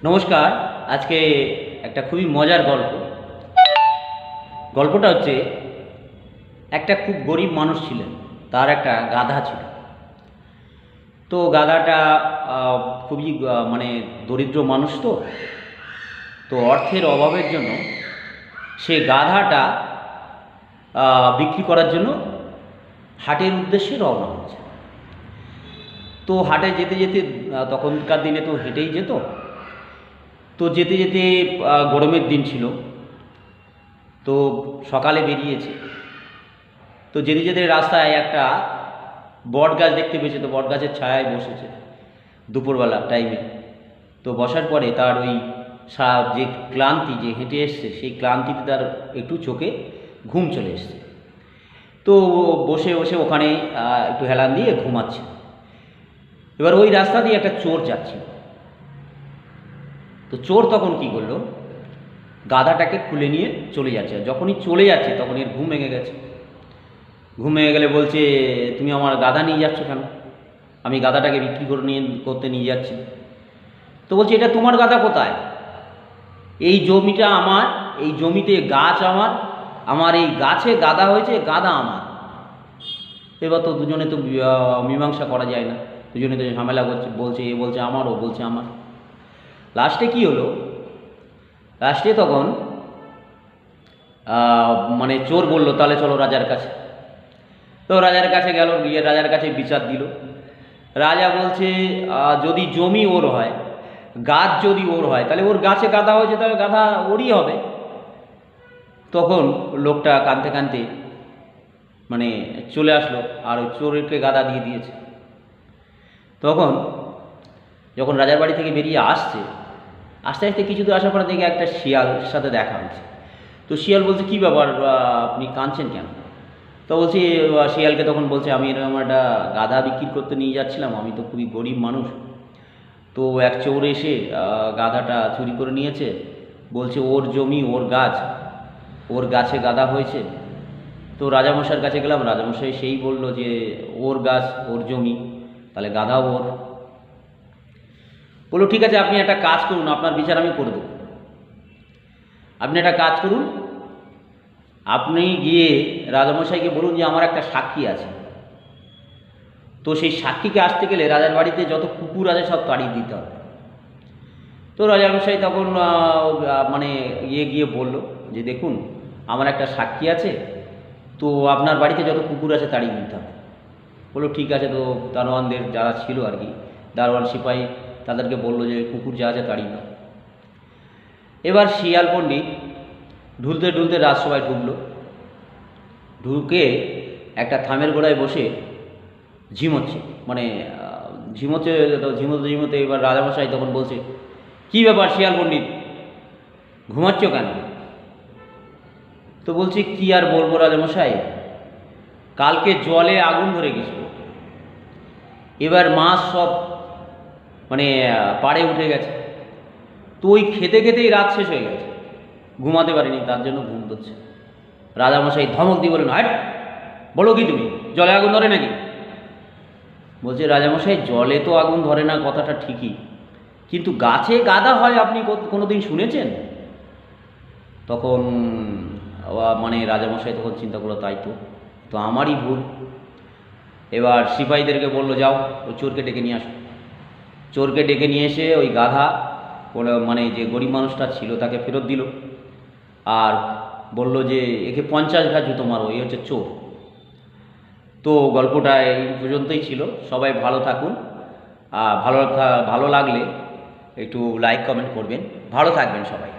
নমস্কার। আজকে একটা খুবই মজার গল্প। গল্পটা হচ্ছে, একটা খুব গরিব মানুষ ছিলেন, তার একটা গাধা ছিল। তো গাধাটা খুবই মানে দরিদ্র মানুষ। তো অর্থের অভাবের জন্য সে গাধাটা বিক্রি করার জন্য হাটের উদ্দেশ্যে রওনা হয়েছে। তো হাটে যেতে যেতে, তখনকার দিনে তো হেঁটেই যেত। তো যেতে যেতে গরমের দিন ছিল, তো সকালে বেরিয়েছে। তো যেতে যেতে রাস্তায় একটা বট গাছ দেখতে পেয়েছে, তো বট গাছের ছায়ায় বসেছে দুপুরবেলা টাইমে। তো বসার পরে তার ওই যে ক্লান্তি, যে হেঁটে এসছে, সেই ক্লান্তিতে তার একটু চোখে ঘুম চলে এসছে। তো বসে বসে ওখানে একটু হেলান দিয়ে ঘুমাচ্ছে। এবার ওই রাস্তা দিয়ে একটা চোর যাচ্ছে। তো চোর তখন কি করলো, গাধাটাকে খুলে নিয়ে চলে যাচ্ছে। যখনই চলে যাচ্ছে তখন এর ঘুম ভেঙে গেছে। ঘুম ভেঙে গেলে বলছে, তুমি আমার গাধা নিয়ে যাচ্ছ কেন? আমি গাধাটাকে বিক্রি করতে নিয়ে যাচ্ছি। তো বলছে, এটা তোমার গাধা কোথায়? এই জমিটা আমার, এই জমিতে গাছ আমার, আমার এই গাছে গাধা হয়েছে, গাধা আমার। এবার তো দুজনে তো মীমাংসা করা যায় না, দুজনে তো ঝামেলা করছে। বলছে এ বলছে আমার, ও বলছে আমার। লাস্টে কি হলো, লাস্টে তখন মানে চোর বলল, তাহলে চলো রাজার কাছে। তো রাজার কাছে গেল, গিয়ে রাজার কাছে বিচার দিল। রাজা বলছে, যদি জমি ওর হয়, গাছ যদি ওর হয়, তাহলে ওর গাছে গাধা হয়েছে, তাহলে গাধা ওরই হবে। তখন লোকটা কাঁদতে কাঁদতে মানে চলে আসলো, আর ওই চোরকে গাধা দিয়ে দিয়েছে। তখন যখন রাজার বাড়ি থেকে বেরিয়ে আসছে, আস্তে আস্তে কিছু দূর আসার পরে দেখে একটা শিয়ালের সাথে দেখা হয়েছে। তো শিয়াল বলছে, কী ব্যাপার, আপনি কাঁদছেন কেন? তো বলছি, শিয়ালকে তখন বলছে, আমি এরকম একটা গাধা বিক্রি করতে নিয়ে যাচ্ছিলাম, আমি তো খুবই গরিব মানুষ। তো এক চোর এসে গাধাটা চুরি করে নিয়েছে, বলছে ওর জমি, ওর গাছ, ওর গাছে গাধা হয়েছে। তো রাজামশাইয়ের কাছে গেলাম, রাজামশাই সেই বলল যে ওর গাছ, ওর জমি, তাহলে গাধা ওর। বললো, ঠিক আছে, আপনি একটা কাজ করুন, আপনার বিচার আমি করে দেবো। আপনি একটা কাজ করুন, আপনি গিয়ে রাজামশাইকে বলুন যে আমার একটা সাক্ষী আছে। তো সেই সাক্ষীকে আসতে গেলে রাজার বাড়িতে যত কুকুর আছে সব তাড়িয়ে দিতে হবে। তো রাজামশাই তখন মানে গিয়ে বলল যে, দেখুন, আমার একটা সাক্ষী আছে, তো আপনার বাড়িতে যত কুকুর আছে তাড়িয়ে দিতে হবে। বললো, ঠিক আছে। তো দারোয়ানদের যারা ছিল আর কি, দারোয়ান সিপাহী, তাদেরকে বললো যে কুকুর যা আছে তাড়িয়ে দাও। এবার শিয়াল পণ্ডিত ঢুলতে ঢুলতে রাজসভায় ঢুকলো। ঢুকে একটা থামের গোড়ায় বসে ঝিমোচ্ছে, মানে ঝিমোচ্ছে। ঝিমোতে ঝিমোতে এবার রাজামশাই তখন বলছে, কী ব্যাপার শিয়াল পণ্ডিত, ঘুমাচ্ছ কেন? তো বলছি, কি আর বলবো রাজামশাই, কালকে জলে আগুন ধরে গেছিল, এবার মাছ সব মানে পাড়ে উঠে গেছে। তো ওই খেতে খেতেই রাত শেষ হয়ে গেছে, ঘুমাতে পারিনি, তার জন্য ঘুম ধরছে। রাজামশাই ধমক দিয়ে বলেন, হাট, বলো কি তুমি, জলে আগুন ধরে নাকি? বলছে, রাজামশাই, জলে তো আগুন ধরে না, কথাটা ঠিকই, কিন্তু গাছে গাধা হয় আপনি কোনোদিন শুনেছেন? তখন মানে রাজামশাই তখন চিন্তা করলো, তাই তো, তো আমারই ভুল। এবার সিপাহীদেরকে বললো, যাও ওই চোরকে ডেকে নিয়ে আসো। চোরকে ডেকে নিয়ে এসে ওই গাধা মানে যে গরিব মানুষটা ছিল তাকে ফেরত দিল, আর বলল যে একে 50 ঘা জুতো মারো, এই হচ্ছে চোর। তো গল্পটা এই পর্যন্তই ছিল। সবাই ভালো থাকুন। ভালো লাগলে একটু লাইক কমেন্ট করবেন। ভালো থাকবেন সবাই।